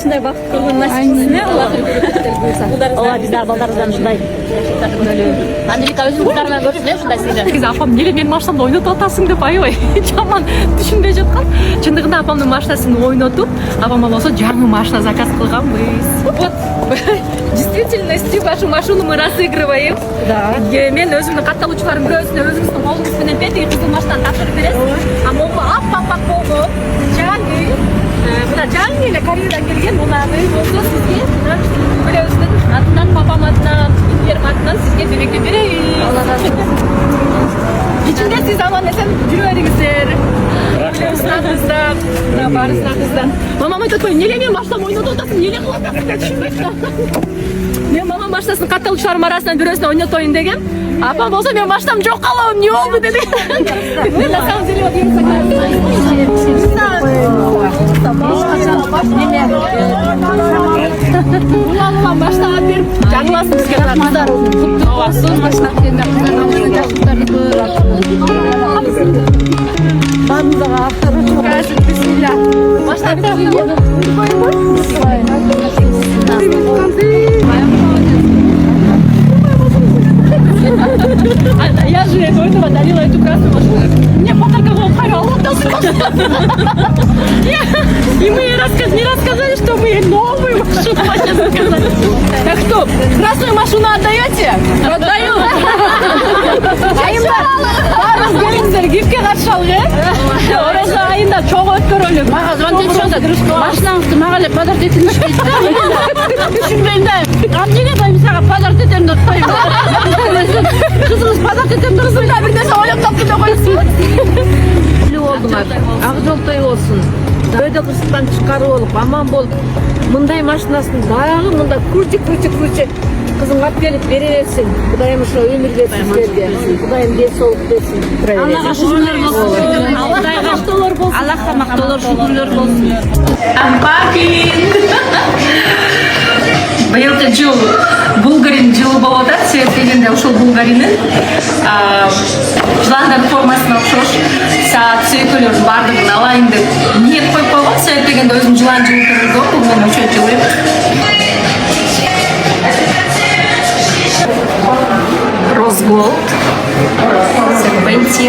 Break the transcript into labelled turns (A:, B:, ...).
A: ушундай бакыт көргөн насип кылсын Алла биздин балдарыбыздан ушундай Анжелика өзүнүн кыздарынан көрсүн ушундай сыйды.
B: Негизи апам эмне менин машинамды ойнотуп атасың деп аябай жаман түшүнбөй жаткан. Чындыгында апамдын машинасын ойнотуп, апама болсо жаңы машина заказ кылганбыз. Вот действительности вашу машину мы разыгрываем.
A: Да.
B: Мен өзүмдүн катталуучулардын бирөөсүнө өзүңүздүн колуңуз менен пети кызыл машинаны тапшырып бересиз. А могу ап-ап болгон жаңы мына жаңы эле Кореядан келген мунаны болсо сизге бирөөбүздүн атынан, папам атынан, индерим атынан сизге береке берейин.
A: Алла разы болсун.
B: Ичинде сиз аман эсен жүрө бериңиздер. Сынагыңыздан, баары сынагыңыздан. Мамам айтып атпайбы, эмне менин машинамды ойнотуп атасың, эмне кылып атасың деп түшүнбөйт да. Мен мамам машинасын катталуучуларым арасынан бирөөсүнө ойнотоюн дегем. Апам болсо мен машинамды жокко алам, эмне болду деди. Мен на самом деле вот улам баштап берип, жаңыласын бизге кыздар. Куттук болсун, машина кийгенде кыздарды баарыңызга автор бисмилля. Баштап Я же до этого дарила эту красную машину. Мне подарковал Харал. И мы ей не рассказали, что мы ей новую машину хотим заказать. Так что, красную машину отдаете? Отдаю. Баарыңыз келиңиздер, гифке катышалы. Ораза айында чоң өткөрөлү. Мага звонить этишет. Машинаңызды мага эле подарок этиңиз дейт. Түшүнбөйм да. Эмнеге мен сага подарок этем деп коюм. Кызыңыз подарок этем деп кызым да бир нерсе ойлоп таптым деп койсун.
C: Болдуңар. Ак жолтой болсун. Өйдө кырсыктан чыккарып болуп, аман болуп, мындай машинасын дагы мында круче. Кызым алып келип бере берсин. Кудайым ошо өмүр берсин силерге. Кудайым ден соолук берсин.
B: Аллага шүгүрлөр болсун. Аллага мактоолор болсун.
C: Аллахка мактоолор, шүгүрлөр болсун.
B: I'm packing. Быйылкы жыл Булгарин жылы болуп атат. Себеп дегенде ушул Булгаринин жыландардын формасына окшош саат сөйкөлөрдүн баардыгын алайын деп ниет коюп койгон. Себеп дегенде өзүм жылан жылтырып жок, бул мен ошо жылы Rose Gold, Serpenti.